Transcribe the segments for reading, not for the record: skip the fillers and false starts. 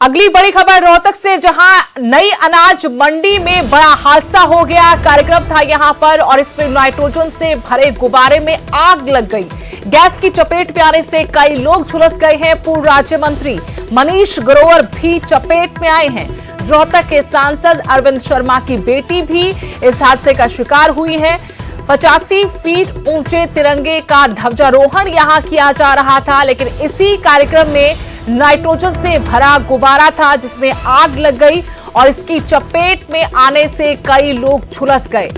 अगली बड़ी खबर रोहतक से, जहां नई अनाज मंडी में बड़ा हादसा हो गया। कार्यक्रम था यहां पर और इसमें नाइट्रोजन से भरे गुब्बारे में आग लग गई। गैस की चपेट में आने से कई लोग झुलस गए हैं। पूर्व राज्य मंत्री मनीष ग्रोवर भी चपेट में आए हैं। रोहतक के सांसद अरविंद शर्मा की बेटी भी इस हादसे का शिकार हुई है। 85 फीट ऊंचे तिरंगे का ध्वजारोहण यहां किया जा रहा था, लेकिन इसी कार्यक्रम में नाइट्रोजन से भरा गुब्बारा था जिसमें आग लग गई और इसकी चपेट में आने से कई लोग झुलस गए।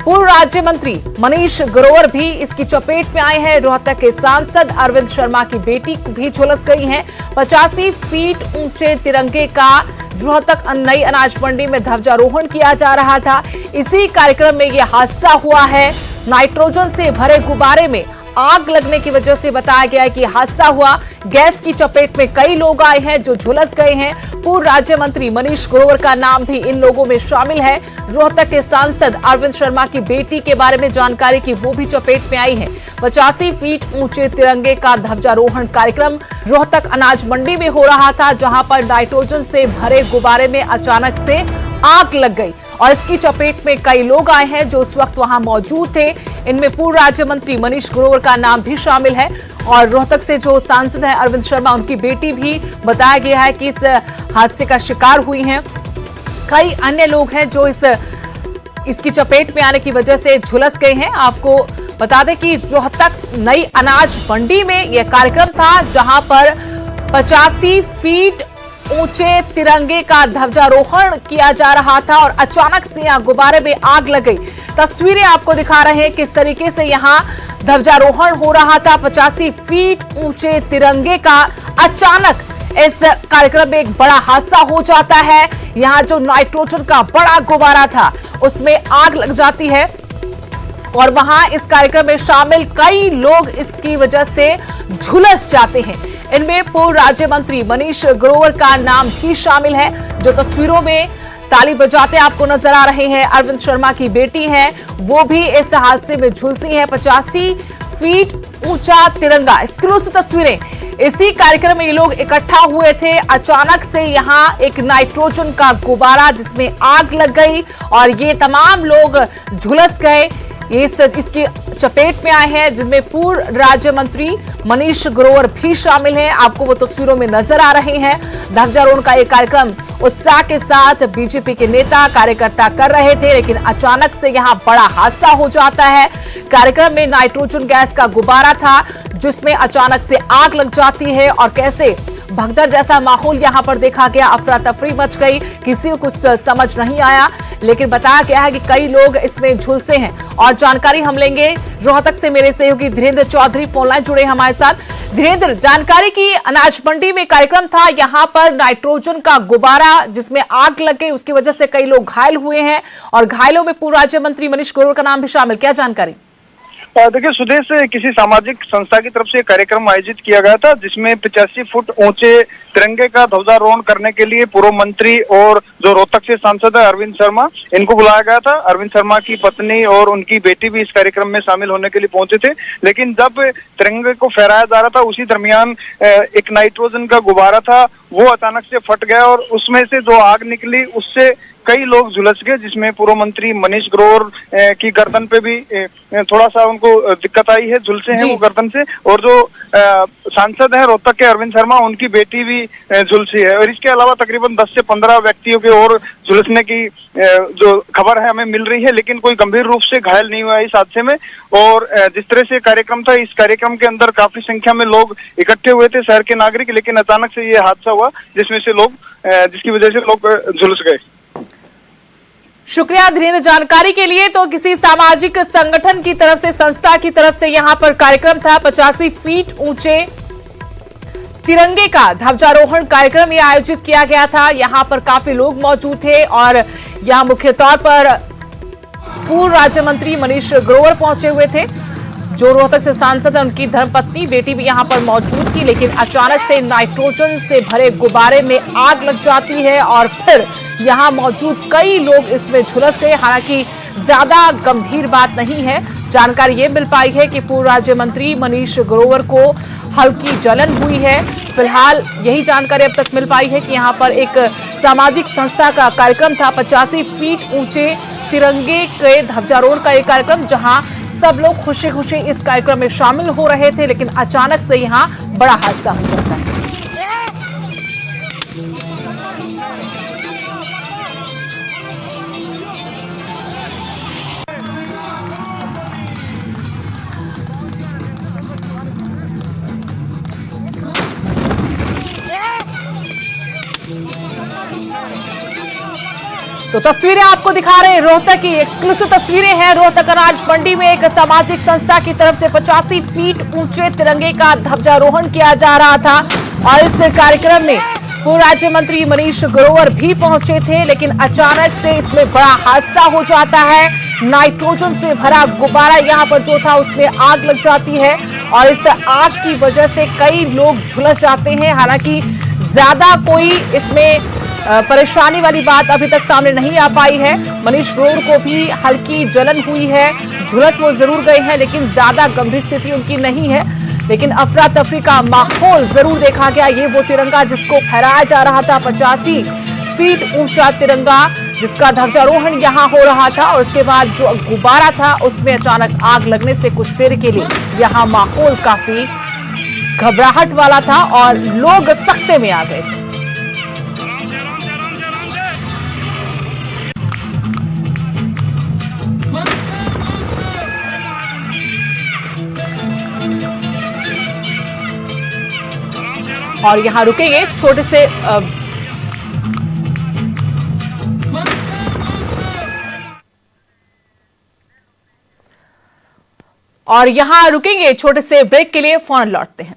पूर्व राज्य मंत्री मनीष ग्रोवर भी इसकी चपेट में आए हैं। रोहतक के सांसद अरविंद शर्मा की बेटी भी झुलस गई हैं। 85 फीट ऊंचे तिरंगे का रोहतक नई अनाज मंडी में ध्वजारोहण किया जा रहा था। इसी कार्यक्रम में यह हादसा हुआ है। नाइट्रोजन से भरे गुब्बारे में आग लगने की वजह से बताया गया है कि हादसा हुआ। गैस की चपेट में कई लोग आए हैं जो झुलस गए हैं। पूर्व राज्य मंत्री मनीष ग्रोवर का नाम भी इन लोगों में शामिल है। रोहतक के सांसद अरविंद शर्मा की बेटी के बारे में जानकारी की वो भी चपेट में आई है। 85 फीट ऊंचे तिरंगे का ध्वजारोहण कार्यक्रम रोहतक अनाज मंडी में हो रहा था, जहां पर नाइट्रोजन से भरे गुब्बारे में अचानक से आग लग गई और इसकी चपेट में कई लोग आए हैं जो उस वक्त वहां मौजूद थे। इनमें पूर्व राज्य मंत्री मनीष ग्रोवर का नाम भी शामिल है और रोहतक से जो सांसद है अरविंद शर्मा, उनकी बेटी भी बताया गया है कि इस हादसे का शिकार हुई हैं। कई अन्य लोग हैं जो इसकी चपेट में आने की वजह से झुलस गए हैं। आपको बता दें कि रोहतक नई अनाज मंडी में यह कार्यक्रम था, जहां पर 85 फीट ऊंचे तिरंगे का ध्वजारोहण किया जा रहा था और अचानक से यहां गुब्बारे में आग लग गई। तस्वीरें आपको दिखा रहे हैं किस तरीके से यहां ध्वजारोहण हो रहा था। 85 फीट ऊंचे तिरंगे का अचानक इस कार्यक्रम में एक बड़ा हादसा हो जाता है। यहां जो नाइट्रोजन का बड़ा गुब्बारा था उसमें आग लग जाती है और वहां इस कार्यक्रम में शामिल कई लोग इसकी वजह से झुलस जाते हैं। इनमें पूर्व राज्य मंत्री मनीष ग्रोवर का नाम भी शामिल है, जो तस्वीरों में ताली बजाते आपको नजर आ रहे हैं। अरविंद शर्मा की बेटी है, वो भी इस हादसे में झुलसी है। 85 फीट ऊंचा तिरंगा, एक्सक्लूसिव तस्वीरें। इसी कार्यक्रम में ये लोग इकट्ठा हुए थे। अचानक से यहाँ एक नाइट्रोजन का गुब्बारा जिसमें आग लग गई और ये तमाम लोग झुलस गए। इसकी चपेट में आए हैं, जिनमें पूर्व राज्य मंत्री मनीष ग्रोवर भी शामिल हैं। आपको वो तस्वीरों में नजर आ रहे हैं। ध्वजारोहण का एक कार्यक्रम उत्साह के साथ बीजेपी के नेता कार्यकर्ता कर रहे थे, लेकिन अचानक से यहां बड़ा हादसा हो जाता है। कार्यक्रम में नाइट्रोजन गैस का गुब्बारा था जिसमें अचानक से आग लग जाती है और कैसे भगदड़ जैसा माहौल यहां पर देखा गया। अफरा तफरी मच गई, किसी को कुछ समझ नहीं आया, लेकिन बताया गया है कि कई लोग इसमें झुलसे हैं। और जानकारी हम लेंगे रोहतक से, मेरे सहयोगी धीरेन्द्र चौधरी फोन लाइन जुड़े हमारे साथ। धीरेन्द्र, जानकारी की अनाज मंडी में कार्यक्रम था, यहाँ पर नाइट्रोजन का गुब्बारा जिसमें आग लग गई, उसकी वजह से कई लोग घायल हुए हैं और घायलों में पूर्व राज्य मंत्री मनीष ग्रोवर का नाम भी शामिल। क्या जानकारी? देखिए, सुदेश से किसी सामाजिक संस्था की तरफ से कार्यक्रम आयोजित किया गया था, जिसमें 85 फुट ऊंचे तिरंगे का ध्वजारोहण करने के लिए पूर्व मंत्री और जो रोहतक से सांसद है अरविंद शर्मा, इनको बुलाया गया था। अरविंद शर्मा की पत्नी और उनकी बेटी भी इस कार्यक्रम में शामिल होने के लिए पहुंचे थे, लेकिन जब तिरंगे को फहराया जा रहा था उसी दरमियान एक नाइट्रोजन का गुब्बारा था, वो अचानक से फट गया और उसमें से जो आग निकली उससे कई लोग झुलस गए, जिसमें पूर्व मंत्री मनीष ग्रोवर की गर्दन पे भी थोड़ा सा उनको दिक्कत आई है, झुलसे हैं वो गर्दन से। और जो सांसद हैं रोहतक के अरविंद शर्मा, उनकी बेटी भी झुलसी है। और इसके अलावा तकरीबन 10 से 15 व्यक्तियों के और झुलसने की जो खबर है हमें मिल रही है, लेकिन कोई गंभीर रूप से घायल नहीं हुआ इस हादसे में। और जिस तरह से कार्यक्रम था, इस कार्यक्रम के अंदर काफी संख्या में लोग इकट्ठे हुए थे, शहर के नागरिक, लेकिन अचानक से ये हादसा हुआ जिसकी वजह से लोग झुलस गए। शुक्रिया धीरेन्द्र जानकारी के लिए। तो किसी सामाजिक संगठन की तरफ से, संस्था की तरफ से यहां पर कार्यक्रम था। 85 फीट ऊंचे तिरंगे का ध्वजारोहण कार्यक्रम ये आयोजित किया गया था। यहां पर काफी लोग मौजूद थे और यहां मुख्य तौर पर पूर्व राज्य मंत्री मनीष ग्रोवर पहुंचे हुए थे, जो रोहतक से सांसद है। उनकी धर्मपत्नी बेटी भी यहां पर मौजूद थी, लेकिन अचानक से नाइट्रोजन से भरे गुब्बारे में आग लग जाती है और फिर यहां मौजूद कई लोग इसमें झुलस गए। हालांकि ज्यादा गंभीर बात नहीं है। जानकारी ये मिल पाई है कि पूर्व राज्य मंत्री मनीष ग्रोवर को हल्की जलन हुई है। फिलहाल यही जानकारी अब तक मिल पाई है कि यहां पर एक सामाजिक संस्था का कार्यक्रम था, 85 फीट ऊंचे तिरंगे के ध्वजारोहण का एक कार्यक्रम, जहां सब लोग खुशी खुशी इस कार्यक्रम में शामिल हो रहे थे, लेकिन अचानक से यहां बड़ा हादसा हो जाता है। तो तस्वीरें आपको दिखा रहे हैं रोहतक की एक्सक्लूसिव तस्वीरें हैं। रोहतक अनाज मंडी में एक सामाजिक संस्था की तरफ से 85 फीट ऊंचे तिरंगे का ध्वजारोहण किया जा रहा था और इस कार्यक्रम में पूर्व राज्य मंत्री मनीष ग्रोवर भी पहुंचे थे, लेकिन अचानक से इसमें बड़ा हादसा हो जाता है। नाइट्रोजन से भरा गुब्बारा यहां पर जो था उसमें आग लग जाती है और इस आग की वजह से कई लोग झुलस जाते हैं। हालांकि ज्यादा कोई इसमें परेशानी वाली बात अभी तक सामने नहीं आ पाई है। मनीष ग्रोवर को भी हल्की जलन हुई है, झुलस वो जरूर गए हैं, लेकिन ज्यादा गंभीर स्थिति उनकी नहीं है। लेकिन अफरा तफरी का माहौल जरूर देखा गया। ये वो तिरंगा जिसको फहराया जा रहा था, 85 फीट ऊंचा तिरंगा जिसका ध्वजारोहण यहां हो रहा था, और उसके बाद जो गुब्बारा था उसमें अचानक आग लगने से कुछ देर के लिए यहां माहौल काफी घबराहट वाला था और लोग सख्ते में आ गए थे। और यहां रुकेंगे छोटे से छोटे से ब्रेक के लिए फौरन लौटते हैं।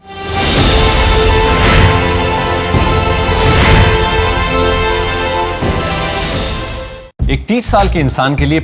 एक 30 साल के इंसान के लिए